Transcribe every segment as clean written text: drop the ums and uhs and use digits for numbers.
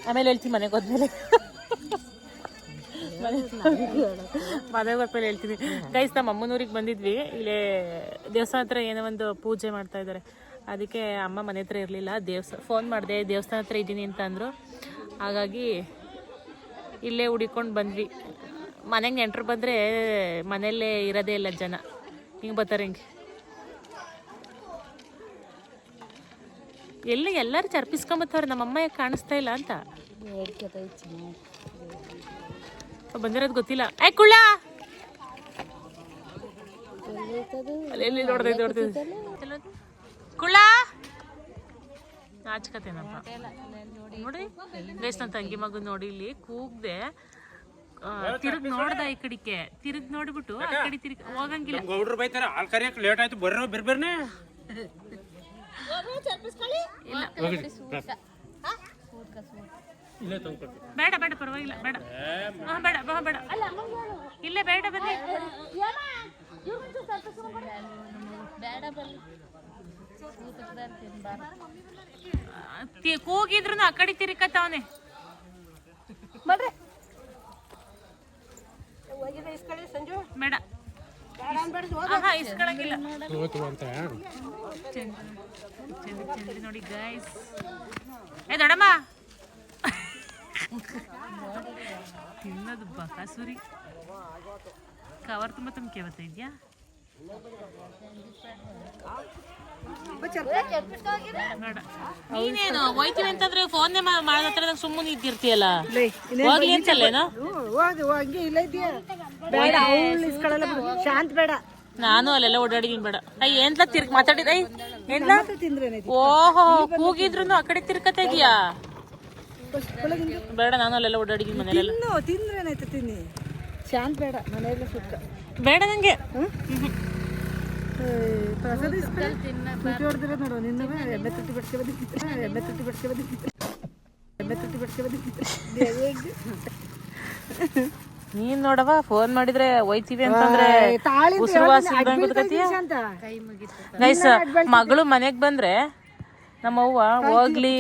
ಆಮೇಲೆ ಹೇಳ್ತೀನಿ ಮನೆಗೆ ಹೋದ್ಮೇಲೆ ಮದುವೆ ಹೊತ್ತಲ್ಲಿ ಹೇಳ್ತೀನಿ. ಗೈಸ್ ನಮ್ಮ ಅಮ್ಮನೂರಿಗೆ ಬಂದಿದ್ವಿ. ಇಲ್ಲೇ ದೇವಸ್ಥಾನ ಹತ್ರ ಏನೋ ಒಂದು ಪೂಜೆ ಮಾಡ್ತಾ ಇದ್ದಾರೆ. ಅದಕ್ಕೆ ಅಮ್ಮ ಮನೆ ಹತ್ರ ಇರಲಿಲ್ಲ. ಫೋನ್ ಮಾಡಿದೆ ದೇವಸ್ಥಾನ ಹತ್ರ ಇದ್ದೀನಿ ಅಂತ ಅಂದರು. ಹಾಗಾಗಿ ಇಲ್ಲೇ ಹುಡಿಕೊಂಡು ಬಂದ್ವಿ. ಮನೆಗೆ ನೆಂಟರು ಬಂದರೆ ಮನೆಯಲ್ಲೇ ಇರೋದೇ ಇಲ್ಲ ಜನ. ಹಿಂಗೆ ಬರ್ತಾರೆ ಹಿಂಗೆ. ಎಲ್ಲರೂ ಚರ್ಪಿಸ್ಕೊಂಬತ್ತವ್ರೆ. ನಮ್ಮಮ್ಮ ಯಾಕೆ ಕಾಣಿಸ್ತಾ ಇಲ್ಲ ಅಂತ ಬಂದಿರೋದು ಗೊತ್ತಿಲ್ಲ. ಕುಳ್ಳ ಎಲ್ಲಿ ನೋಡ್ತೈತೆ ಕುಳ್ಳ ನಾಚ್ಕತೇನಪ್ಪ ನೋಡಿ. ಗೈಸ್ ನನ್ನ ತಂಗಿ ಮಗು ನೋಡಿ ಇಲ್ಲಿ ಕೂಗ್ದೆ ತಿರುಗ್ ನೋಡ್ದ ಈ ಕಡಿಕೆ ತಿರುಗ್ ನೋಡ್ಬಿಟ್ಟು ಆ ಕಡೆ ತಿರುಗಿ ಹೋಗಂಗಿಲ್ಲ. ಗೌಡ್ರು ಬೈತಾರ ಹಾಲ್ ಕರಿಯಕ್ಕೆ ಲೇಟ್ ಆಯ್ತು ಬರ್ರ ಬರ್ಬರ್ನೆ ಬೇಡ ಬೇಡ ಪರವಾಗಿಲ್ಲ ಬೇಡ ಬೇಡ ಬೇಡ ಇಲ್ಲೇ ಬೇಡ ಬನ್ನಿ ಕೂಗಿದ್ರು ಆ ಕಡೆ ತಿರ್ಕತ್ತವನೆ. ಬೇಡ ಇಸ್ಕೊಳಂಗಿಲ್ಲ. ಚಂದ ನೋಡಿ ಗೈಸ್. ದೊಡ್ಡಮ್ಮ ತಿನ್ನೋದು ಬಕಾಸುರಿ. ಕವರ್ ತುಂಬ ತುಂಬಿಕೆ ಬರ್ತಾ ಇದೆಯಾ? ನೀನೇನು ಹೋಯ್ತೀವಿ ಅಂತಂದ್ರೆ ಫೋನ್ ಮಾಡತ್ರ ಸುಮ್ಮನೆ ಇದ್ದಿರ್ತೀಯಲ್ಲ, ಹೋಗ್ಲಿ ಅಂತಲ್ಲೇನೋ. ಶಾಂತ ಬೇಡ, ನಾನು ಅಲ್ಲೆಲ್ಲ ಓಡಾಡಿದೀನಿ. ಬೇಡ ಏನ್ಲ ತಿರ್ಗಿ ಮಾತಾಡಿದ ಏನ್ಲ. ಓಹೋ ಕೂಗಿದ್ರು ಆ ಕಡೆ ತಿರ್ಕತಾ ಇದೀಯಾ? ಬೇಡ ನಾನು ಅಲ್ಲೆಲ್ಲ ಓಡಾಡಿದೀನಿ ಮನೆಯಲ್ಲ. ತಿಂದ್ರೇನಾಯ್ತು ತಿನ್ನಿ, ಶಾಂತ ಬೇಡ ಮನೆಯಲ್ಲ ಸುತ್ತ ಬೇಡ ನಂಗೆ. ಹೊಡೆದಿರೋ ನೋಡು ನಿನ್ನ ಎಮ್ಮೆ ತುಟ್ಟಿ ಬಡ್ಸ್ಕೆ ಬಂದಿತ್ತು, ಎಮ್ಮೆ ತುಟ್ಟಿ ಬಡ್ಸ್ಕೆ ಬಂದಿತ್ತು, ಎಮ್ಮೆ ತುಟ್ಟಿ ಬಡ್ಸ್ಕೆ ಬಂದಿತ್ತು. ನೀನ್ ನೋಡವ ಫೋನ್ ಮಾಡಿದ್ರೆ ಹೋಯ್ತೀವಿ ಅಂತಂದ್ರೆ ಉಸಿರುವಾಸಿ ಗೈಸ್. ಮಗಳು ಮನೆಗ್ ಬಂದ್ರೆ ನಮ್ಮವ್ವ ಹೋಗ್ಲಿ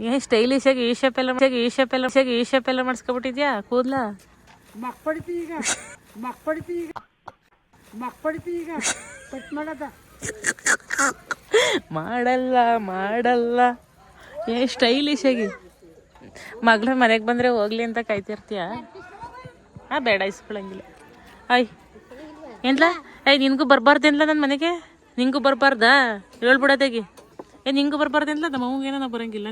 ಏನ್ ಸ್ಟೈಲಿಶ್ ಆಗಿ ಈ ಶೇಪ್ ಎಲ್ಲ ಮಾಡಿಸ್ಕೊಬಿಟ್ಟಿದ್ಯಾ ಕೂದ್ಲ. ಮಾಡಲ್ಲ ಮಾಡಲ್ಲ ಏನ್ ಸ್ಟೈಲಿಶ್ ಆಗಿ. ಮಗಳ ಮನೆಗೆ ಬಂದ್ರೆ ಹೋಗ್ಲಿ ಅಂತ ಕಾಯ್ತಿರ್ತೀಯ? ಬೇಡ ಇಸ್ಕೊಳಂಗಿಲ್ಲ. ಏನ್ಲ ನಿನ್ಗೂ ಬರ್ಬಾರ್ದೇನ್ಲ ನನ್ನ ಮನೆಗೆ? ನಿಂಗೂ ಬರ್ಬಾರ್ದಾ? ಹೇಳ್ಬಿಡೋದಾಗಿ ನಿಂಗೂ ಬರ್ಬಾರ್ದೇನ್ಲ? ನಮ್ಮ ಅಮ್ಮಗೇನೋ ನಾ ಬರಂಗಿಲ್ಲ.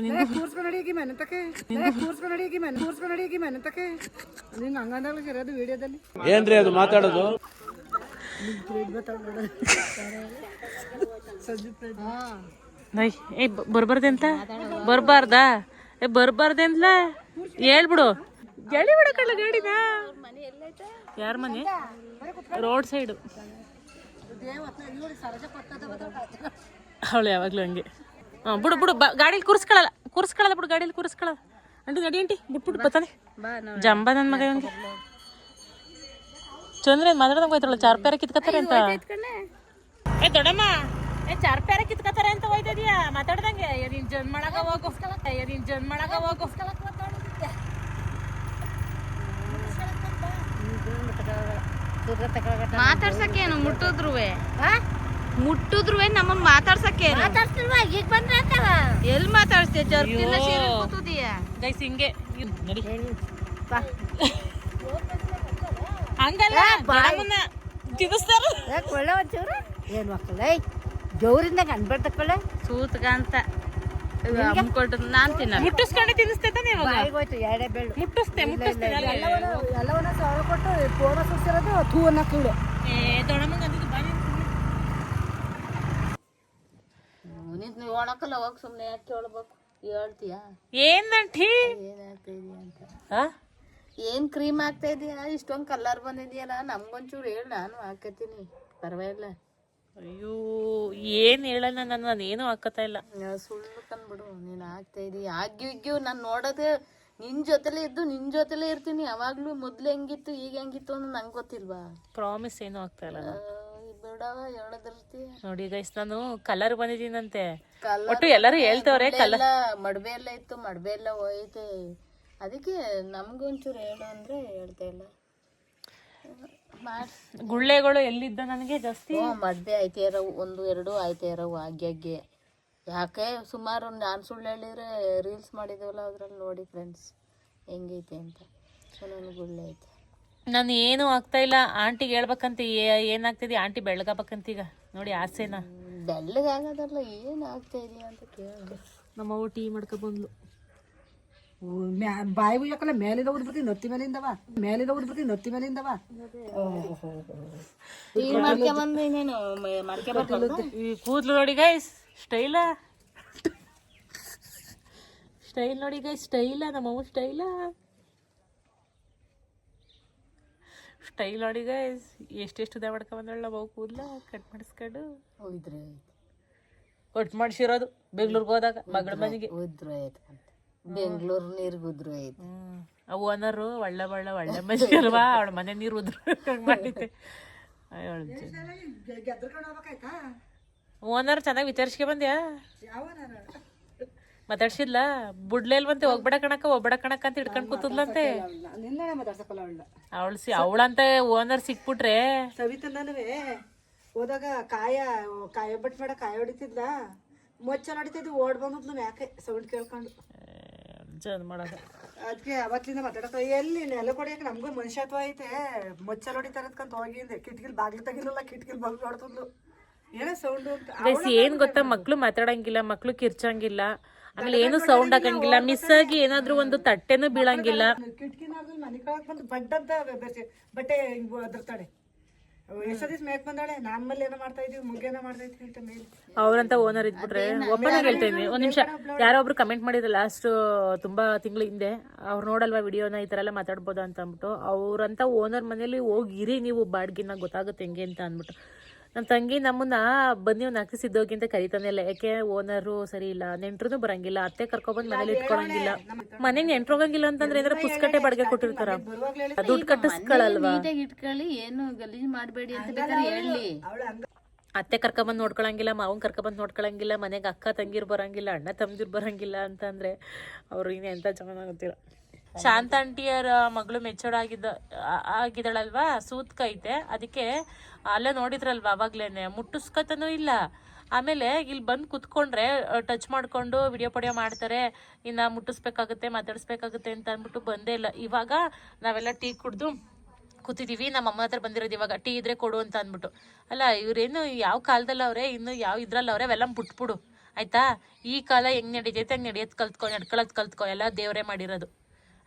ಏನ್ರಿ ಅದು ಮಾತಾಡೋದು? ಬರ್ಬಾರ್ದಂತ ಬರ್ಬಾರ್ದಾ? ಬರ್ಬಾರ್ದೇನ್ಲ ಹೇಳ್ಬಿಡು. ಗಾಡಿ ಬಿಡಕಲ್ಲ ಗಾಡಿನ. ಯಾರ ಮನೆ? Road side. ಅವಳು ಯಾವಾಗ್ಲೂ ಹಂಗೆ. ಬಿಡು ಬಿಡು ಗಾಡೀಲಿ ಕೂರಿಸ್ಕೊಳ್ಳಲ್ಲ ಬಿಡು, ಗಾಡೀಲಿ ಕೂರಿಸ್ಕೊಳ್ಳಲ್ಲ. ಅಂಟಿ ನಡಿ ಅಂಟಿ ಬಿಟ್ಬಿಟ್ಟು ಬರ್ತಾನೆ ಜಂಬ ನನ್ನ ಮಗ. ಹಂಗೆ ಚಂದ್ರ ಮಾತಾಡ್ದಂಗೆ ಹೋಯ್ತಾಳ. ಚಾರ್ ಪ್ಯಾರ ಕಿತ್ಕತ್ತಾರೆ ಅಂತ. ದೊಡ್ಡಮ್ಮ ಚಾರ್ ಪ್ಯಾರ ಕಿತ್ಕತ್ತಾರೆ ಅಂತ ಹೋಯ್ತಾ ಇದೀಯಾ ಮಾತಾಡ್ದಂಗೆ? ನೀನ್ ಜನ್ ಮಾಡಾಕ ಹೋಗು, ನೀನ್ ಜನ್ ಮಾಡಾಕ ಹೋಗು. ಮಾತಾಡ್ಸಕ್ಕೇನು ಮುಟ್ಟಿದ್ರುವೆ ನಮ್ಮನ್ ಮಾತಾಡ್ಸಕ್ಕೇನು? ಈಗ ಬಂದ್ರೆ ಎಲ್ಲಿ ಮಾತಾಡ್ಸ್ತೀಯ? ಜರ್ಕಿಲ್ಲ ಸೀರೆ ಕೂತಿದೀಯ ಗೈಸ್ ಹಿಂಗೆ ನಡಿ. ಹಂಗಲ್ಲ ಬಾಳನ್ನ ತಿನ್ನಿಸ್ತಾರ. ಒಳ್ಳೆ ಒಂಚೂರು ಏನ್ ಮಕ್ಕಳ ಜೋರಿಂದ ಗಂಡ್ಬಾರ್ದು ತಕೊಳ್ಳೆ ಸೂತ್ಗ ಅಂತ ಅಮ್ಕೊಟ್ರು ನಾನ್ ತಿನ್ನ ಮುಟ್ಟಿಸ್ಕೊಂಡೆ ತಿನ್ನಿಸ್ತೇತಾನೆ. ಹೋಯ್ತು ಎರಡೇ ಬೆಳ್ಳು ಮುಟ್ಟಿಸ್ತೆ ಎಲ್ಲವನ್ನ ಸಾವಿರ ಕೊಟ್ಟು ಫೋನ ಸುರಿಸಿರೋದು ಥೂವನ್ನ ಕೂಡು. ದೊಡ್ಡಮ್ಮಂಗೆ ಅಂದಿದ್ದು ಬಾಯಿ ನೀವು ಒಣಕಲ್ಲ ಹೋಗಿ ಸುಮ್ಮನೆ ಯಾಕೆ ಕೇಳ್ಬೇಕು? ಹೇಳ್ತೀಯಾ ಏನಂಟಿ ಏನಾಗ್ತಾ ಇದೀಯ ಅಂತ? ಏನ್ ಕ್ರೀಮ್ ಆಗ್ತಾ ಇದೀಯಾ? ಇಷ್ಟೊಂದು ಕಲರ್ ಬಂದಿದ್ಯಲ್ಲ, ನಮ್ಗೊಂಚೂರು ಹೇಳಿ ನಾನು ಹಾಕತ್ತೀನಿ. ಪರವಾಗಿಲ್ಲ ಅಯ್ಯೋ ಏನು ಹೇಳೋಣ ನಾನೇನು ಹಾಕತ್ತಾ ಇಲ್ಲ. ಸುಳ್ಳು ಕಂದ್ಬಿಡು, ನೀನು ಆಗ್ತಾ ಇದೀಯ ಆಗ್ಯೂ ನಾನು ನೋಡೋದೇ ನಿನ್ ಜೊತೆಲೇ ಇದ್ದು ನಿನ್ ಜೊತೆಲೇ ಇರ್ತೀನಿ ಯಾವಾಗ್ಲೂ. ಮೊದ್ಲು ಹೆಂಗಿತ್ತು ಈಗ ಹೆಂಗಿತ್ತು ಅನ್ನೋ ನಂಗೆ ಗೊತ್ತಿಲ್ವಾ? ಪ್ರಾಮಿಸ್ ಏನು ಆಗ್ತಾ ಇಲ್ಲ. ಬಿಡವ ಹೇಳೋದಿರ್ತಿ. ನೋಡಿ ಗೈಸ್, ನಾನು ಕಲರ್ ಬಂದಿದ್ದೀನಂತೆ. ಒಟ್ಟು ಎಲ್ಲರೂ ಹೇಳ್ತವ್ರೆ ಕಲರ್. ಮಡ್ಬೆ ಎಲ್ಲ ಇತ್ತು, ಮಡ್ಬೆ ಎಲ್ಲ ಹೋಯ್ತೆ. ಅದಕ್ಕೆ ನಮ್ಗೊಂಚೂರು ಹೇಳು ಅಂದ್ರೆ ಹೇಳ್ತಾ ಇಲ್ಲ. ಗುಳ್ಳೆಗಳು ಎಲ್ಲಿದ್ದ ನನಗೆ ಜಾಸ್ತಿ. ಮಡ್ಬೆ ಆಯ್ತಾ ಇರವು, 1-2 ಆಯ್ತಾ ಇರವು ಆಗ್ಯಾಗೆ. ಯಾಕೆ ಸುಮಾರು ನಾನು ಸುಳ್ಳು ಹೇಳಿದ್ರೆ ರೀಲ್ಸ್ ಮಾಡಿದೇವಲ್ಲ ಅದ್ರಲ್ಲಿ ನೋಡಿ ಫ್ರೆಂಡ್ಸ್ ಹೆಂಗೈತೆ ಅಂತ. ನನಗೆ ಗುಳ್ಳೆ ಐತೆ. ನಾನು ಏನು ಆಗ್ತಾ ಇಲ್ಲ. ಆಂಟಿಗೆ ಹೇಳ್ಬೇಕಂತ ಏನಾಗ್ತಿದೆ, ಆಂಟಿ ಬೆಳಗಬೇಕಂತೀಗ ನೋಡಿ ಆಸೆನ. ಬೆಳ್ಳಗಾಗೋದಲ್ಲ, ಏನು ಆಗ್ತಾ ಇದೆಯಾ ಅಂತ ಕೇಳಿದೆ. ನಮ್ಮವ್ವ ಟೀ ಮಾಡ್ಕೊ ಬಂದ್ಲು. ಬಾಯಿ ಉಯ್ಯಕಲ್ಲ ಮೇಲಿಂದ ಉದ್ಬಿಡ್ತೀನಿ ನೊತ್ತಿ ಮೇಲಿಂದವ, ಮೇಲಿಂದ ಉದ್ಬಿಡ್ತೀನಿ ನೊತ್ತಿ ಮೇಲಿಂದವ. ಟೀ ಮಾಡ್ಕೆ ಬಂದು ಇನ್ನೇನು ಮಾಡ್ಕೆ ಬರ್ಕೊಂಡು ಈ ಕೂದ್ಲು ನೋಡಿ ಗೈಸ್, ಸ್ಟೈಲ ನೋಡಿ ಗೈಸ್, ಸ್ಟೈಲ ನಮ್ಮವ್ವ ಸ್ಟೈಲ್ ನೋಡಿ ಗೈಸ್. ಎಷ್ಟೆಷ್ಟು ಉದ ಮಾಡ್ಕೊ ಬಂದಳು ನಮ್ಮವ್ವ ಕೂದ್ಲ ಕಟ್ ಮಾಡಿಸ್ಕೊಂಡು. ಹೋಗಿದ್ರೆ ಕಟ್ ಮಾಡಿಸಿರೋದು ಬೆಂಗ್ಳೂರ್ಗೆ ಹೋದಾಗ ಮಗಳ ಮನೆಗೆ. ಉದ್ರು ಆಯ್ತು ಅಂತ ಬೆಂಗ್ಳೂರು ನೀರ್ಗೆ ಉದ್ರು ಆಯ್ತು. ಆ ಓನರು ಒಳ್ಳೆ ಮನುಷ್ಯ ಅಲ್ವಾ, ಅವಳ ಮನೆ ನೀರು ಉದ್ರು ಹಂಗೆ ಮಾಡಿದ್ದೆ. ಓನರ್ ಚೆನ್ನಾಗಿ ವಿಚಾರಿಸ್ಕೆ ಬಂದ್ಯಾ? ಮಾತಾಡ್ಸಿದ್ಲ? ಬುಡ್ಲೇಲ್ವಂತೆ ಹೋಗ್ಬೇಡ ಕಣಕ್ಕ ಅಂತ ಹಿಡ್ಕೊಂಡ್ ಕೂತದ್ಲಂತೆ. ಅವಳಂತ ಓನರ್ ಸಿಕ್ಬಿಟ್ರೆ ಸವಿತಂದನವೇ ಹೋದಾಗ ಕಾಯ ಬಟ್ ಮಾಡ ಕಾಯ ಹೊಡಿತಿದ್ಲ, ಮೊಚ್ಚ ಹೊಡಿತಿದ್ವಿ, ಓಡ್ ಬಂದ್ಲು ಯಾಕೆ ಸೌಂಡ್ ಕೇಳ್ಕೊಂಡು ಮಾಡೋದು. ಅದಕ್ಕೆ ಅವತ್ತಿಂದ ಮಾತಾಡಕ ಎಲ್ಲಿ ನೆಲ ಕೊಡಿಯಕ್ಕೆ ನಮಗೂ ಮನುಷ್ಯತ್ವ ಐತೆ. ಮೊಚ್ಚಲ್ ಹೊಡಿತಾರತ್ಕಂತ ಹೋಗಿಂದೆ, ಕಿಟಕಿಲ್ ಬಾಗ್ಲು ತೆಗಿಲಿಲ್ಲ, ಕಿಟಕಿಲ್ ಬಾಗ್ಲು ಹೊಡ್ತಿದ್ಲು, ಏನೋ ಸೌಂಡ್ ಅಂತ. ಏನ್ ಗೊತ್ತಾ, ಮಕ್ಳು ಮಾತಾಡಂಗಿಲ್ಲ, ಮಕ್ಳು ಕಿರ್ಚಂಗಿಲ್ಲ, ಆಮೇಲೆ ಏನು ಸೌಂಡ್ ಆಗಂಗಿಲ್ಲ, ಮಿಸ್ ಆಗಿ ಏನಾದ್ರು ಒಂದು ತಟ್ಟೆನೂ ಬೀಳಂಗಿಲ್ಲ. ಕಿಟಕಿನಾಗ ಮನೆ ಕಳಕ್ ಬಂದು ಬಡ್ಡಂತ ಬಟ್ಟೆ ಒದರ್ತಾಳೆ. ಎಷ್ಟೋ ದಿವ್ಸ ಮೇಕ್ ಬಂದಾಳೆ, ನಾನ್ ಮೇಲೆ ಏನೋ ಮಾಡ್ತಾ ಇದೀವಿ, ಮುಗ್ಗೇನೋ ಮಾಡ್ತಾ ಇದ್ವಿ ಅಂತ ಮೇಲೆ. ಅವ್ರಂತ ಓನರ್ ಇದ್ಬಿಟ್ರೆ ಒಬ್ಬನಾಗ ಹೇಳ್ತೇನೆ. ಒಂದ್ ನಿಮಿಷ, ಯಾರೋ ಒಬ್ರು ಕಮೆಂಟ್ ಮಾಡಿದ್ರು ಲಾಸ್ಟ್ ತುಂಬಾ ತಿಂಗಳ ಹಿಂದೆ, ಅವ್ರು ನೋಡಲ್ವಾ ವಿಡಿಯೋನ ಈ ತರ ಎಲ್ಲ ಮಾತಾಡ್ಬೋದು ಅಂತ ಅಂದ್ಬಿಟ್ಟು. ಅವ್ರಂತ ಓನರ್ ಮನೇಲಿ ಹೋಗಿರಿ ನೀವು ಬಾಡ್ಗಿನ, ಗೊತ್ತಾಗುತ್ತೆ ಹೆಂಗೆ ಅಂತ ಅಂದ್ಬಿಟ್ಟು. ನಮ್ಮ ತಂಗಿ ನಮ್ಮನ್ನ ಬನ್ನಿ ಒಂದು ಹಾಕಿ ಸಿದ್ದೋಗಿ ಅಂತ ಕರಿತಾನೆ ಇಲ್ಲ. ಯಾಕೆ ಓನರು ಸರಿ ಇಲ್ಲ, ನೆಂಟ್ರು ಬರಂಗಿಲ್ಲ, ಅತ್ತೆ ಕರ್ಕೊಬಂದ್ ಮನೇಲಿ ಇಟ್ಕೊಳಂಗಿಲ್ಲ. ಮನೆಗೆ ನೆಂಟ್ರು ಹೋಗಂಗಿಲ್ಲ ಅಂತಂದ್ರೆ ಏನಾರ ಪುಸ್ಕಟ್ಟೆ ಬಾಡಿಗೆ ಕೊಟ್ಟಿರ್ತಾರ, ದುಡ್ಡು ಕಟ್ಟಿಸ್ಕೊಳಲ್ವಾ. ಇಟ್ಕೊಳ್ಳಿ, ಏನು ಗಲೀಜ್ ಮಾಡಬೇಡಿ ಅಂತ ಬೇಕಾದ್ರೆ ಹೇಳಿ. ಅತ್ತೆ ಕರ್ಕೊಬಂದ್ ನೋಡ್ಕೊಳಂಗಿಲ್ಲ, ಮಾವನ್ ಕರ್ಕೊಬಂದ್ ನೋಡ್ಕೊಳಂಗಿಲ್ಲ, ಮನೆಗೆ ಅಕ್ಕ ತಂಗಿರ್ ಬರಂಗಿಲ್ಲ, ಅಣ್ಣ ತಮ್ಮದಿರ್ ಬರಂಗಿಲ್ಲ ಅಂತಂದ್ರೆ ಅವ್ರು ಇನ್ನು ಎಂತ ಚೆನ್ನಾಗಿಲ್ಲ. ಶಾಂತ ಆಂಟಿಯರ ಮಗಳು ಮೆಚೂರ್ಡ್ ಆಗಿದ್ದಾಳಲ್ವಾ, ಸೂತ್ಕ ಐತೆ. ಅದಕ್ಕೆ ಅಲ್ಲೇ ನೋಡಿದ್ರಲ್ವಾ ಅವಾಗ್ಲೇನೆ, ಮುಟ್ಟಿಸ್ಕೊತನೂ ಇಲ್ಲ. ಆಮೇಲೆ ಇಲ್ಲಿ ಬಂದು ಕುತ್ಕೊಂಡ್ರೆ ಟಚ್ ಮಾಡ್ಕೊಂಡು ವಿಡಿಯೋ ಪಡಿಯೋ ಮಾಡ್ತಾರೆ, ಇನ್ನು ಮುಟ್ಟಿಸ್ಬೇಕಾಗುತ್ತೆ ಮಾತಾಡಿಸ್ಬೇಕಾಗುತ್ತೆ ಅಂತ ಅಂದ್ಬಿಟ್ಟು ಬಂದೇ ಇಲ್ಲ. ಇವಾಗ ನಾವೆಲ್ಲ ಟೀ ಕುಡ್ದು ಕೂತಿದ್ದೀವಿ, ನಮ್ಮ ಅಮ್ಮ ಹತ್ರ ಬಂದಿರೋದು ಇವಾಗ, ಟೀ ಇದ್ರೆ ಕೊಡು ಅಂತ ಅಂದ್ಬಿಟ್ಟು. ಅಲ್ಲ ಇವ್ರೇನು ಯಾವ ಕಾಲದಲ್ಲಿ ಅವ್ರೆ, ಇನ್ನು ಯಾವ ಇದ್ರಲ್ಲಿ ಅವ್ರೆ, ಅವೆಲ್ಲ ಬಿಟ್ಬಿಡು ಆಯ್ತಾ. ಈ ಕಾಲ ಹೆಂಗ್ ನಡೀತೈತೆ ಹಂಗೆ ನಡೆಯೋದು ನಡ್ಕೊಳ್ಳೋದು ಕಲ್ತ್ಕೊ, ಎಲ್ಲ ದೇವರೇ ಮಾಡಿರೋದು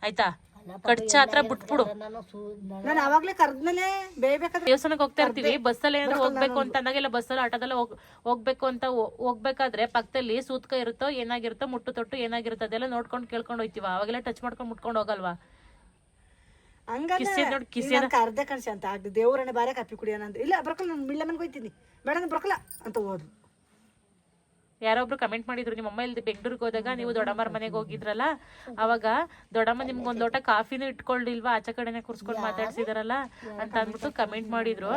ಆಯ್ತಾ. ಕಡ್ಚ ಹತ್ರ ಬಿಟ್ಬಿಡು. ನಾನು ಅವಾಗ್ಲೇ ಕರ್ದ್ಮೇಲೆ ಬೇಯ್ಬೇಕಾದ್ರೆ ದೇವಸ್ಥಾನಕ್ಕೆ ಹೋಗ್ತಾ ಇರ್ತೀವಿ, ಬಸ್ಸಲ್ಲಿ ಏನಾದ್ರು ಹೋಗ್ಬೇಕು ಅಂತ ಅಂದಾಗೆಲ್ಲ, ಬಸ್ಸಲ್ಲಿ ಆಟೋದಲ್ಲ ಹೋಗ್ಬೇಕು ಅಂತ ಹೋಗ್ಬೇಕಾದ್ರೆ ಪಕ್ಕದಲ್ಲಿ ಸೂತ್ಕ ಇರುತ್ತೋ ಏನಾಗಿರುತ್ತೋ, ಮುಟ್ಟು ತೊಟ್ಟು ಏನಾಗಿರುತ್ತೋ ಅದೆಲ್ಲ ನೋಡ್ಕೊಂಡು ಕೇಳ್ಕೊಂಡು ಹೋಯ್ತೀವ. ಅವಾಗೆಲ್ಲ ಟಚ್ ಮಾಡ್ಕೊಂಡು ಮುಟ್ಕೊಂಡು ಹೋಗಲ್ವಾ. ಅರ್ಧ ಕಳ್ಸಿ ಅಂತ ಆಗ್ಲಿ, ದೇವ್ರನ್ನೇ ಬಾರೆ ಕಾಪಿ ಕುಡಿಯೋಣ ಅಂತ. ಇಲ್ಲ ಬರ್ಕಲ್ಲ, ನಾನು ಮಿಳ್ಳ ಮನೆಗೆ ಹೋಯ್ತೀನಿ, ಬೇಡ ಬರ್ಕಲ್ಲ ಅಂತ ಹೋದ್ರು. ಯಾರೊಬ್ರು ಕಮೆಂಟ್ ಮಾಡಿದ್ರು, ನಿಮ್ಮ ಅಮ್ಮ ಇಲ್ಲಿ ಬೆಂಗಳೂರಿಗೆ ಹೋದಾಗ ನೀವು ದೊಡ್ಡಮ್ಮರ ಮನೆಗೆ ಹೋಗಿದ್ರಲ್ಲ, ಅವಾಗ ದೊಡ್ಡಮ್ಮ ನಿಮ್ಗೆ ಒಂದ್ ಲೋಟ ಕಾಫಿನೂ ಇಟ್ಕೊಳ್ದಿಲ್ವಾ, ಆಚೆ ಕಡೆನೆ ಕುರ್ಸ್ಕೊಂಡು ಮಾತಾಡ್ಸಿದಾರಲ್ಲ ಅಂತ ಅಂದ್ಬಿಟ್ಟು ಕಮೆಂಟ್ ಮಾಡಿದ್ರು.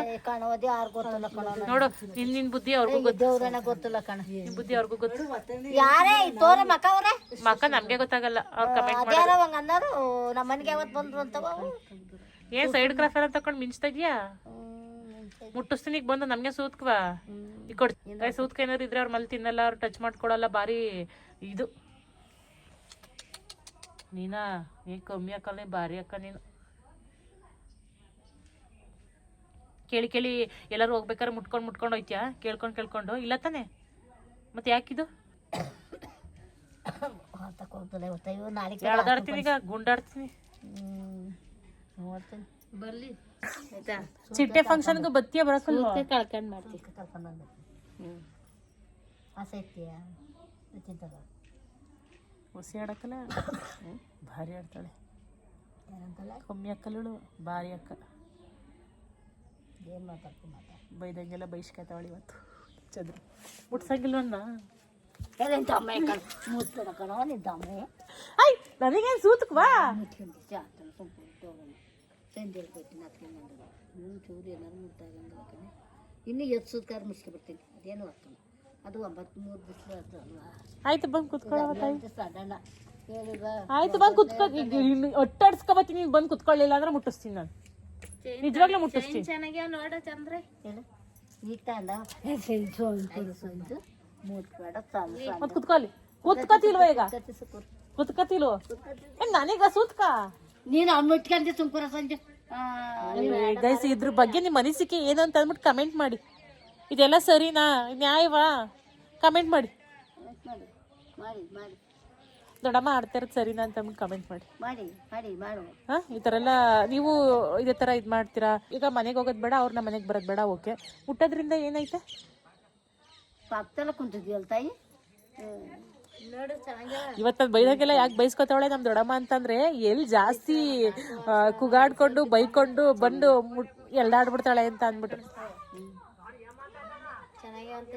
ನೋಡು, ನಿನ್ ಬುದ್ಧಿ ಅವ್ರಿಗೂ ಗೊತ್ತಿಲ್ಲ ಕಣ, ನಿನ್ ಬುದ್ಧಿ ಅವ್ರಿಗೂ ಗೊತ್ತು. ಯಾರೇ ತೋರ ಮಕ್ಕ ಅವ್ರೆ, ಮಕ್ಕ ನಮ್ಗೆ ಗೊತ್ತಾಗಲ್ಲ, ಅವ್ರು ಕಮೆಂಟ್ ಮಾಡಿದ್ರು. ನಮ್ಮ ಮನೆಗೆ ಯಾವತ್ ಬಂದ್ರು ಅಂತ ಏನ್ ಸೈಡ್ ಕ್ರಾಫರ್ ಅಂತ ತಕೊಂಡ್ ಮಿಂಚ್ತಾ ಇದೀಯಾ? ಮುಟ್ಟಿಸ್ತೀನಿ ಈಗ ಬಂದು ನಮ್ಗೆ ಸೂತ್ಕವಾ ಈ ಕೊಡ್ತೀನಿ. ಸೂತ್ಕ ಏನಾದ್ರು ಇದ್ರೆ ಅವ್ರ ಮಲ್ಲಿ ತಿನ್ನಲ್ಲ, ಅವ್ರು ಟಚ್ ಮಾಡ್ಕೊಳಲ್ಲ, ಬಾರಿ ಇದು. ನೀನಾ ಏನ್ ಕಮ್ಮಿ ಅಕ್ಕಲ್ಲ, ಭಾರಿ ಅಕ್ಕ ನೀನು. ಕೇಳಿ ಎಲ್ಲರೂ ಹೋಗ್ಬೇಕಾದ್ರೆ ಮುಟ್ಕೊಂಡು ಹೋಯ್ತ್ಯಾ, ಕೇಳ್ಕೊಂಡು ಇಲ್ಲ ತಾನೆ, ಮತ್ತೆ ಯಾಕಿದು ಎಳ್ದಾಡ್ತೀನಿ ಈಗ, ಗುಂಡಾಡ್ತೀನಿ. ಬರ್ಲಿ ಚಿಟ್ಟೆ ಫಂಕ್ಷನ್ಗೂ ಬತ್ತಿಯ ಬರಕಲ್ವಾ? ಕಳ್ಕೊಂಡ್ ಮಾಡ್ತೀವಿ, ಕರ್ಕೊಂಡ್ ಆಸೆ ಐತಿಯ ಹುಸಿ ಆಡಕ್ಕಲ್ಲ, ಭಾರಿ ಆಡ್ತಾಳೆ. ಕಮ್ಮಿ ಅಕ್ಕಲಳು ಭಾರಿ ಅಕ್ಕ. ಏನು ಮಾತಾಡ್ತೀನಿ ಬೈದಂಗೆಲ್ಲ ಬೈಸ್ಕೊತಾವಳಿ ಇವತ್ತು ಚಂದ್ರ ಮುಟ್ಸಂಗಿಲ್ವನ್ನ ದಮ್ಮೆ ಕಣ ಮುಚ್ಬೇಡ ಕಣ ನಿದ್ದಮ್ಮೆ ಆಯ್ ನನಗೇನು ಸೂತಕ್ವಾ ಮುಚ್ಕೊಂಡು ಜಾತನ ಸ್ವಲ್ಪ ಸಂಜೆ ಕೊಟ್ಟಿನ ಹತ್ಕೊಂಡು ಚೂರು ಏನಾರು ಮುಟ್ಟಾಗಂಗಿಲ್ಲ ಕಣೆ ಇನ್ನೂ ಎತ್ಸೋದು ಕಾರ್ ಮುಚ್ಕೊಬಿಡ್ತೀನಿ ಅದೇನು ಹಾಕೋಣ ಅದು 93 ದಿವಸ ಅದು ಅಲ್ವಾ ಆಯ್ತು ಬಂದು ಕುತ್ಕೊಳ್ಳೋ ಸಡನ್ನ ಹೇಳಿದ ಆಯ್ತು ಬಂದು ಕುತ್ಕೊ ಒಟ್ಟಾಡ್ಸ್ಕೊಬತ್ತೀನಿ ನೀನು ಬಂದು ಕುತ್ಕೊಳ್ಳಿಲ್ಲ ಅಂದ್ರೆ ಮುಟ್ಟಿಸ್ತೀನಿ ನಾನು ನಿಜವಾಗ್ಲೂ ಮುಟ್ಟಿಸ್ತೀನಿ ಚೆನ್ನಾಗಿ ನೋಡ ಚಂದ್ರ ಹೇಳು ಈಗ ತಾಂಡ ಸೊಂದು ಮುಟ್ಬೇಡ ಸಾಲು ಮತ್ತೆ ಕುತ್ಕೊಳ್ಳಿ ಕುತ್ಕತಿಲ್ವ ಈಗ ಕುತ್ಕತಿಲ್ವ ನನಗ ಸೂತ್ಕ ನೀನು ಅವ್ನು ಮುಟ್ಕೊಂಡೆ ಸುಮ್ಕುರ ಸಂಜೆ ಗೈಸ್ ಇದ್ರ ಬಗ್ಗೆ ನಿಮ್ಮ ಅನಿಸಿಕೆ ಏನು ಅಂತ ಅಂದ್ಬಿಟ್ಟು ಕಮೆಂಟ್ ಮಾಡಿ ಇದೆಲ್ಲ ಸರಿನಾ ನ್ಯಾಯವಾ ಕಮೆಂಟ್ ಮಾಡಿ ಮಾಡಿ ಮಾಡಿ ಮಾಡಿ ದೊಡ್ಡಮ್ಮ ಆಡ್ತಾ ಇರೋದು ಸರಿನಾ ಅಂತ ಅಂದ್ಬಿಟ್ಟು ಕಮೆಂಟ್ ಮಾಡಿ ಮಾಡಿ ಮಾಡಿ ಮಾಡು ಹಾಂ ಈ ಥರ ಎಲ್ಲ ನೀವು ಇದೇ ಥರ ಇದು ಮಾಡ್ತೀರಾ ಈಗ ಮನೆಗೆ ಹೋಗೋದು ಬೇಡ ಅವ್ರನ್ನ ಮನೆಗೆ ಬರೋದು ಬೇಡ ಓಕೆ ಮುಟ್ಟೋದ್ರಿಂದ ಏನೈತೆ ಪಕ್ಕದಲ್ಲ ಕುಂತಿದ್ಯಲ್ಲ ತಾಯಿ ನೋಡು ಚೆನ್ನಾಗಿ ಇವತ್ತು ಬೈದಾಗೆಲ್ಲ ಯಾಕೆ ಬೈಸ್ಕೊತಾವಳೆ ನಮ್ಮ ದೊಡ್ಡಮ್ಮ ಅಂತಂದ್ರೆ ಎಲ್ಲಿ ಜಾಸ್ತಿ ಕುಗಾಡ್ಕೊಂಡು ಬೈಕೊಂಡು ಬಂದು ಎಲ್ದಾಡ್ಬಿಡ್ತಾಳೆ ಅಂತ ಅಂದ್ಬಿಟ್ಟು ಚೆನ್ನಾಗಿ ಅಂತ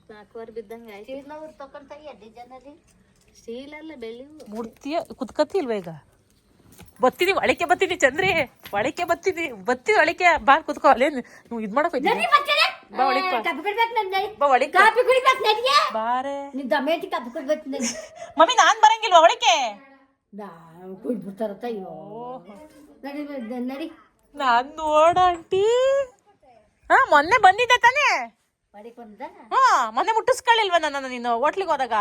ನಾಲ್ಕುವರೆ ಬಿದ್ದಂಗೆ ಆಯ್ತು ಸ್ಟೀಲ್ನವ್ರು ತಗೊಂಡ್ತಾಗಿ ಅಡ್ಡಿ ಜನರಿ ಸ್ಟೀಲಲ್ಲ ಬೆಳ್ಳಿ ಮುಡ್ತೀಯ ಕುತ್ಕತ್ತಿಲ್ವ ಈಗ ಬತ್ತೀನಿ ಒಳಕ್ಕೆ ಬತ್ತೀನಿ ಚಂದ್ರಿ ಒಳಕ್ಕೆ ಬತ್ತೀನಿ ಒಳಕ್ಕೆ ಬಾ ಕುತ್ಕೋ ಅಲ್ಲೇನು ನೀವು ಇದು ಮಾಡಕ್ ಹೋಯ್ತೀನಿ ಬಾ ಒಳಕ್ಕೆ ಬಾ ಒಳಕ್ಕೆ ಬಾರೆ ಮಮ್ಮಿ ನಾನ್ ಬರಂಗಿಲ್ವಾ ಒಳಕ್ಕೆ ಕುಡ್ಬಿಡ್ತಾರ ಅಯ್ಯೋ ನಡಿ ನಡಿ ನಾನ್ ನೋಡ ಆಂಟಿ ಹಾ ಮೊನ್ನೆ ಬಂದಿದ್ದೆ ತಾನೇ ಹೊಡಿಕ್ ಬಂದ ಹಾ ಮೊನ್ನೆ ಮುಟ್ಟಿಸ್ಕೊಳ್ಳಿಲ್ವ ನನ್ನ ನೀನು ಹೋಟ್ಲಿಗೆ ಹೋದಾಗ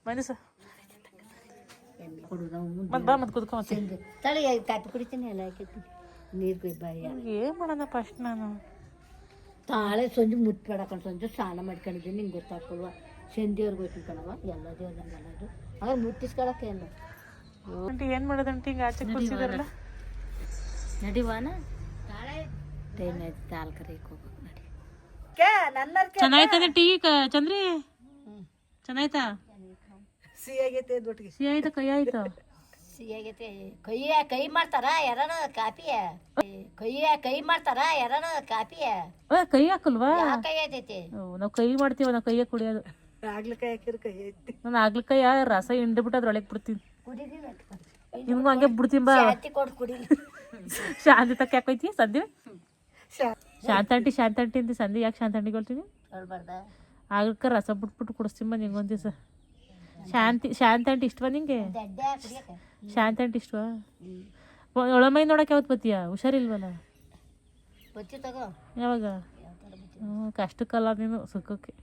ಮನಸ್ಸು ಮತ್ ಬಾ ಮತ್ ಕುತ್ಕೊ ತಳಿ ಕಾಪಿ ಕುಡಿತೀನಿ ಎಲ್ಲ ಹಾಕಿರ್ತೀನಿ ನೀರು ಕುಯ್ ಬಾಯಿ ಏನ್ ಮಾಡೋಣ ಫಸ್ಟ್ ನಾನು ತಾಳೆ ಸಂಜೆ ಮುಟ್ಬೇಡ ಕಣ್ ಸಂಜೆ ಸ್ನಾನ ಮಾಡ್ಕೊಂಡಿದ್ದೀನಿ ನಿಂಗೆ ಗೊತ್ತಾಗ್ಕೊಲ್ವ ಸಂಜೆವ್ರಿಗೆ ಹೋಯ್ತು ಕಣವ ಎಲ್ಲ ದೇವ್ರಂಗಲ್ಲದು ಆಗ ಮುಟ್ಟಿಸ್ಕೊಳಕ್ಕೆ ಏನು ಆಂಟಿ ಏನ್ ಮಾಡೋದಂಟಿ ಹಿಂಗ ಆಚೆ ಕೂರ್ಸಿದಾರಲ್ಲ ನಡಿವಾನ ತಾಳೆ ಟೈಮ್ ಆಯ್ತು ತಾಲ್ ಕರೆಯಕ್ಕೆ ಹೋಗ್ಬೇಕು ನಡಿ ಚೆನ್ನಾಯ್ತದೆ ಟೀ ಚಂದ್ರಿ ಚೆನ್ನಾಯ್ತಾ ಸಿಹಿಯಾಗೈತೆ ದೊಟ್ಟಿಗೆ ಸಿಹಿ ಆಯ್ತಾ ಕೈ ಆಯ್ತಾ ಸಿಹಿಯಾಗೈತೆ ಕೈ ಮಾಡ್ತಾರ ಯಾರನ ಕಾಪಿಯ ಕೈ ಮಾಡ್ತಾರ ಯಾರನ ಕಾಪಿಯ ಕೈ ಹಾಕಲ್ವಾ ಕೈ ಆಯ್ತೈತಿ ನಾವ್ ಕೈ ಮಾಡ್ತೀವ ನಾವ್ ಕೈಯ ಕುಡಿಯೋದು ಆಗ್ಲಿಕಾಯಿ ಹಾಕಿರ ಕೈ ಐತಿ ನಾನು ಆಗ್ಲಿಕಾಯ ರಸ ಹಿಂಡ್ಬಿಟ್ಟು ಅದ್ರೊಳಗೆ ಬಿಡ್ತೀನಿ ಕುಡಿದಿಲ್ಲ ನಿಮ್ಗೂ ಹಂಗೆ ಬಿಡ್ತೀನಿ ಬಾ ಕೊಡು ಕುಡಿಲಿ ಶಾಂತಿ ತಕ್ಕ ಯಾಕೋಯ್ತಿ ಸಂಧ್ಯೆ ಶಾಂತ ಆಂಟಿ ಅಂತ ಸಂಧ್ಯೆ ಯಾಕೆ ಶಾಂತ ಆಂಟಿಗೆ ಹೇಳ್ತೀನಿ ಹೇಳ್ಬಾರ್ದ ಆಗ್ಲಿಕ್ಕ ರಸ ಬಿಟ್ಬಿಟ್ಟು ಕುಡಿಸ್ತೀನಿ ಬಾ ನಿಂಗೊಂದು ದಿವಸ ಶಾಂತ ಆಂಟಿ ಇಷ್ಟವಾ ನಿಂಗೆ ದಡ್ಡೆ ಕುಡಿಯಕ್ಕೆ ಶಾಂತ ಆಂಟಿ ಇಷ್ಟವಾ ಒಳಮೈ ನೋಡಕ್ಕೆ ಯಾವತ್ತು ಬತ್ತೀಯಾ ಹುಷಾರಿಲ್ವಲ್ಲ ಬಚ್ಚಿ ತಗೋ ಯಾವಾಗ ಕಷ್ಟಕ್ಕಲ್ಲ ನೀನು ಸುಖಕ್ಕೆ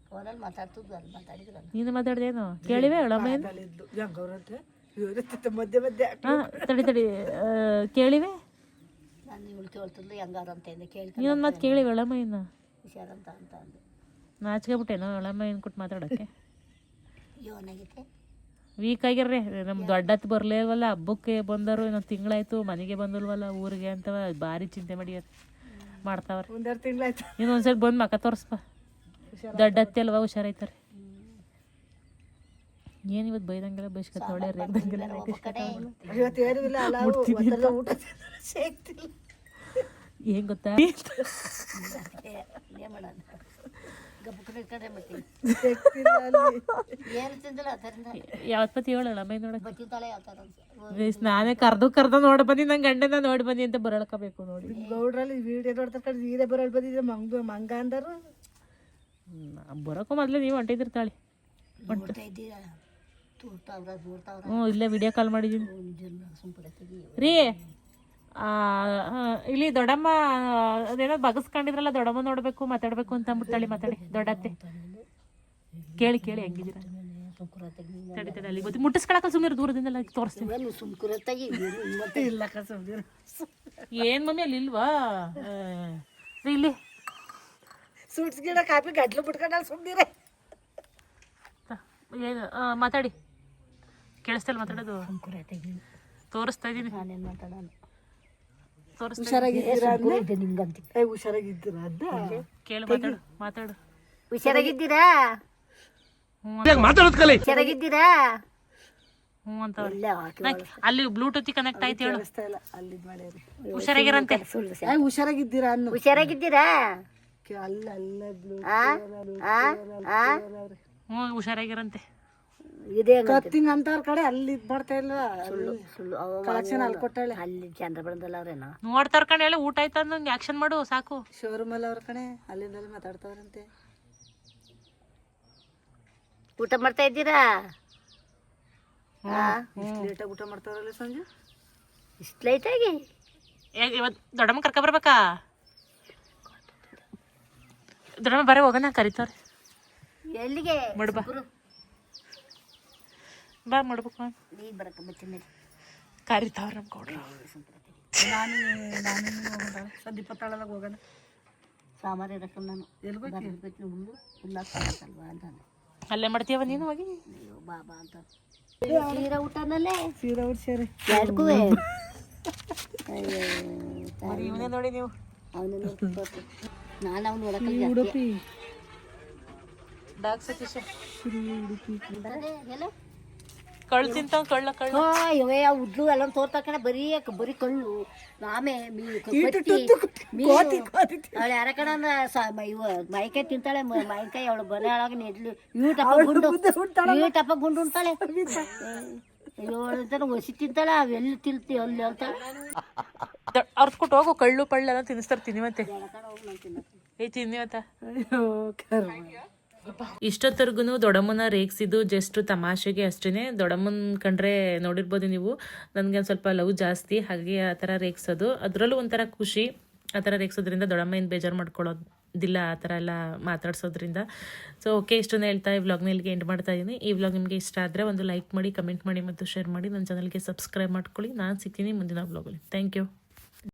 ಫೋನಲ್ಲಿ ಮಾತಾಡ್ತಿದ್ವು ಅಲ್ಲಿ ಮಾತಾಡಿದ್ರಲ್ಲ ನೀನು ಮಾತಾಡ್ದೇನು ಕೇಳಿವೆ ಒಳಮೈನು ಗಂಗವ್ರಂತೆ ಇವ್ರ ಮಧ್ಯೆ ಮಧ್ಯೆ ಹಾಂ ತಡಿ ಕೇಳಿವೆ ನಾನು ಇವಳು ಕೇಳ್ತಿದ್ಲು ಹೆಂಗಾರ ಅಂತ ಅಂದೆ ಕೇಳಿ ನೀನೊಂದು ಮಾತು ಕೇಳಿವೆ ಒಳಮೈನ ಹುಷಾರಂತ ಅಂತ ಅಂದೆ ನಾಚಿಕೆ ಬಿಟ್ಟೇನೋ ಒಳಮೈನ್ ಕೊಟ್ಟು ಮಾತಾಡೋಕ್ಕೆ ಏನಾಗೈತೆ ವೀಕ್ ಆಗಿರ್ರಿ ನಮ್ಮ ದೊಡ್ಡತ್ತು ಬರಲೇ ಇಲ್ವಲ್ಲ ಹಬ್ಬಕ್ಕೆ ಬಂದರು ಇನ್ನೊಂದು ತಿಂಗಳಾಯ್ತು ಮನೆಗೆ ಬಂದಿಲ್ವಲ್ಲ ಊರಿಗೆ ಅಂತ ಭಾರಿ ಚಿಂತೆ ಮಾಡ್ತಾವ್ರಿ ಒಂದೆರಡು ತಿಂಗಳಾಯ್ತು ನೀನು ಒಂದ್ಸರಿ ಬಂದು ಮಕ್ಕ ತೋರಿಸ್ಪ ದೊಡ್ಡತ್ತೆ ಅಲ್ವಾ ಹುಷಾರೈತಾರೆ ಏನು ಇವತ್ತು ಬೈದಂಗೆಲ್ಲ ಬೈಸ್ಕೊತಾವಳೆ ರೇಗ್ದಂಗೆಲ್ಲ ಇವತ್ತು ಏನೂ ಇಲ್ಲ ಅಲ್ಲ ಊಟ ಸೇಗ್ತಿಲ್ಲ ಏನ್ ಗೊತ್ತಾ ಏನು ಮಾಡೋಣ ಗಬ್ಬು ಕಡೆ ಬರ್ತೀನಿ ಸೇಗ್ತಿಲ್ಲ ಅಲ್ಲಿ ಏನು ತಿಂದಿಲ್ಲ ಅದರಿಂದ ಯಾವತ್ತು ಪತಿ ಹೇಳಲ್ಲ ಮೈ ನೋಡಕ್ಕೆ ಬಚ್ಚಿತಾಳೆ ಯಾವ ಥರ ನಾನೇ ಕರ್ದು ನೋಡಿ ಬನ್ನಿ ನಂಗೆ ಗಂಡನ ನೋಡಿ ಬನ್ನಿ ಅಂತ ಬರಳ್ಕೋಬೇಕು ನೋಡಿ ಗೌಡ್ರಲ್ಲಿ ವಿಡಿಯೋ ನೋಡ್ತಾರೆ ನೀರೇ ಬರೋಳು ಬಂದಿದ್ದೆ ಮಂಗ ಅಂದರು ಬರೋಕ್ಕೂ ಮೊದಲೇ ನೀವು ಹೊಂಟಿದ್ದಿರ್ತಾಳೆ ನೋಡ್ತಾ ಇದ್ದೀರಾ ತೋರ್ತಾವ್ರ ದೂರ್ತಾವ್ರ ಹ್ಞೂ ಇಲ್ಲೇ ವಿಡಿಯೋ ಕಾಲ್ ಮಾಡಿದ್ದೀನಿ ಸುಂಪಡೆ ತೆಗಿ ರೀ ಇಲ್ಲಿ ದೊಡ್ಡಮ್ಮ ಅದೇನೋ ಬಗಸ್ಕೊಂಡಿದ್ರಲ್ಲ ದೊಡ್ಡಮ್ಮ ನೋಡ್ಬೇಕು ಮಾತಾಡ್ಬೇಕು ಅಂತ ಅಂದ್ಬಿಡ್ತಾಳೆ ಮಾತಾಡಿ ದೊಡ್ಡತ್ತೆ ಕೇಳಿ ಹೆಂಗಿದ್ದೀರಾ ಸುಂಕುರ ತೆಗಿ ತಡಿ ಅಲ್ಲಿ ಗೊತ್ತಿ ಮುಟ್ಟಿಸ್ಕೊಳಕ ಸುಮ್ಮನೆ ದೂರದಿಂದೆಲ್ಲ ತೋರಿಸ್ತೀನಿ ಸುಂಕುರ ತೆಗಿ ಮತ್ತೆ ಇಲ್ಲ ಕಸಬ್ದಿರ ಏನ್ ಮಮ್ಮಿ ಅಲ್ಲಿ ಇಲ್ವಾ ರೀ ಇಲ್ಲಿ ಸೂಟ್ಸ್ ಗಿಡ ಕಾಪಿ ಗಟ್ಲು ಬಿಟ್ಕೊಂಡಲ್ಲಿ ಸುಮ್ದಿರೆ ಏನು ಮಾತಾಡಿ ಕೇಳಿಸ್ತಲ್ಲ ಮಾತಾಡೋದು ಸುಂಕುರ ತೆಗಿ ತೋರಿಸ್ತಾ ಇದ್ದೀನಿ ನಾನೇನು ಮಾತಾಡೋಣ ಹುಷಾರಾಗಿದ್ದೀರಾ ಇದೆ ನಿಂಗಂತ ಹುಷಾರಾಗಿದ್ದೀರಾ ಅಂತ ಕೇಳು ಮಾತಾಡು ಹುಷಾರಾಗಿದ್ದೀರಾ ಮಾತಾಡೋದು ಕಲಿ ಹುಷಾರಾಗಿದ್ದೀರಾ ಹ್ಞೂ ಅಂತ ಇಲ್ಲೇ ಹಾಕಿ ಅಲ್ಲಿ ಬ್ಲೂಟೂತ್ ಕನೆಕ್ಟ್ ಆಯ್ತು ಹೇಳು. ಕೇಳಿಸ್ತಾ ಇಲ್ಲ ಅಲ್ಲಿದ್ ಮಾಡ್ಯಾರಿ. ಹುಷಾರಾಗಿರಂತೆ. ಹುಷಾರಾಗಿದ್ದೀರಾ ಅನ್ನು ಹುಷಾರಾಗಿದ್ದೀರಾ? ಅಲ್ಲ ಅಲ್ಲ ಹ್ಞೂ ಹುಷಾರಾಗಿರಂತೆ. ಇದೇ ಕತ್ತಿಂಗ್ ಅಂತವ್ರ ಕಡೆ ಅಲ್ಲಿ ಇದ್ ಮಾಡ್ತಾ ಇಲ್ವಾ? ಸುಳ್ಳು ಕಲೆಕ್ಷನ್ ಅಲ್ಲಿ ಕೊಟ್ಟಾಳೆ. ಅಲ್ಲಿ ಚಂದ್ರಬಂದಲ್ಲ ಅವ್ರೇನೋ ನೋಡ್ತಾರ ಕಣೆ ಹೇಳಿ, ಊಟ ಆಯ್ತು ಅಂದಂಗೆ ಆಕ್ಷನ್ ಮಾಡು ಸಾಕು. ಶೋರೂಮ್ ಅಲ್ಲಿ ಅವ್ರ ಕಣೆ ಅಲ್ಲಿಂದ ಮಾತಾಡ್ತಾವ್ರಂತೆ. ಊಟ ಮಾಡ್ತಾ ಇದ್ದೀರಾ? ಇಷ್ಟು ಲೇಟಾಗಿ ಊಟ ಮಾಡ್ತಾವ್ರಲ್ಲ ಸಂಜು. ಇಷ್ಟು ಲೈಟಾಗಿ ಇವತ್ತು ದೊಡ್ಡಮ್ಮ ಕರ್ಕ ಬರ್ಬೇಕಾ? ದೊಡ್ಡಮ್ಮ ಬರೀ ಹೋಗೋಣ ಕರಿತವ್ರೆ. ಎಲ್ಲಿಗೆ? ಮಡ್ಬಾ ಬಾ ಮಾಡ್ಬೇಕು. ನೀನು ಬರಕ್ಕೆ ಬಚ್ಚಿನ ಕರಿತಾವ್ರ ನಮ್ಮ ಕೊಡ್ರು. ನಾನು ಸಂದೀಪ ತಾಳದಾಗ ಹೋಗೋಣ. ಸಾಮಾರು ಇರಕ್ಕೆ ನಾನು ಎಲ್ಲಿ ಬರಬೇಕು ಹುಲ್ಲು ಹುಲ್ಲಾಕ್ತಲ್ವಾ ಅಂತ ಅಲ್ಲೇ ಮಾಡ್ತೀಯವ ನೀನು ಹೋಗಿ? ಅಯ್ಯೋ ಬಾಬಾ ಅಂತ ಸೀರೆ ಊಟನಲ್ಲೇ ಸೀರೆ ಉಡ್ಸ್ಯಾರಿ ಎರಡಕ್ಕೂ ಇವನೇ ನೋಡಿ ನೀವು. ಅವನು ನಾನು ಅವ್ನು ನೋಡಕ್ಕೆ ಉಡುಪಿ ಡಾಕ್ ಸತೀಶ ಎಲ್ಲ ಕಳ್ಳು ತಿಂತಾವ. ಕಳ್ಳ ಇವೇ ಉಡ್ಲು ಎಲ್ಲ ತೋರ್ತಾಕಡೆ ಬರೀ ಕಳ್ಳು ಆಮೆ ಅವಳು ಯಾರ ಕಡೆ ಇವ ಮೈಕಾಯಿ ತಿಂತಾಳೆ. ಮೈಕಾಯಿ ಅವಳು ಬರ ಒಳಗೆ ನೆಡ್ಲಿ ಟಪ್ಪ ಗುಂಡು ಉಂಟಾಳೆ. ಏಳು ಹೊಸಿ ತಿಂತಾಳೆ. ಅವೆಲ್ಲಿ ತಿಂತಿ ಅಲ್ಲಿ ಅಂತಾಳೆ. ಅವ್ರ ಕೊಟ್ಟು ಹೋಗು. ಕಳ್ಳು ಪಳ್ಳೆಲ್ಲ ತಿನ್ನಿಸ್ತಾರೆ. ತಿನ್ನಿವತ್ತೆ ತಿನ್ನಿವತ್ತ. ಇಷ್ಟೊತ್ತರ್ಗು ದೊಡ್ಡಮ್ಮನ ರೇಗಿಸಿದ್ದು ಜಸ್ಟ್ ತಮಾಷೆಗೆ ಅಷ್ಟೇ. ದೊಡ್ಡಮ್ಮನ ಕಂಡ್ರೆ ನೋಡಿರ್ಬೋದು ನೀವು, ನನಗೆ ಒಂದು ಸ್ವಲ್ಪ ಲವ್ ಜಾಸ್ತಿ, ಹಾಗೆ ಆ ಥರ ರೇಗಿಸೋದು. ಅದರಲ್ಲೂ ಒಂಥರ ಖುಷಿ. ಆ ಥರ ರೇಗಿಸೋದ್ರಿಂದ ದೊಡ್ಡಮ್ಮ ಏನು ಬೇಜಾರು ಮಾಡ್ಕೊಳ್ಳೋದಿಲ್ಲ, ಆ ಥರ ಎಲ್ಲ ಮಾತಾಡ್ಸೋದ್ರಿಂದ. ಸೊ ಓಕೆ, ಇಷ್ಟನ್ನು ಹೇಳ್ತಾ ಈ ವ್ಲಾಗ್ನ ಇಲ್ಲಿಗೆ ಎಂಡ್ ಮಾಡ್ತಾ ಇದ್ದೀನಿ. ಈ ವ್ಲಾಗ್ ನಿಮಗೆ ಇಷ್ಟ ಆದರೆ ಒಂದು ಲೈಕ್ ಮಾಡಿ, ಕಮೆಂಟ್ ಮಾಡಿ ಮತ್ತು ಶೇರ್ ಮಾಡಿ. ನನ್ನ ಚಾನಲ್ಗೆ ಸಬ್ಸ್ಕ್ರೈಬ್ ಮಾಡ್ಕೊಳ್ಳಿ. ನಾನು ಸಿಗ್ತೀನಿ ಮುಂದಿನ ವ್ಲಾಗಲ್ಲಿ. Thank you.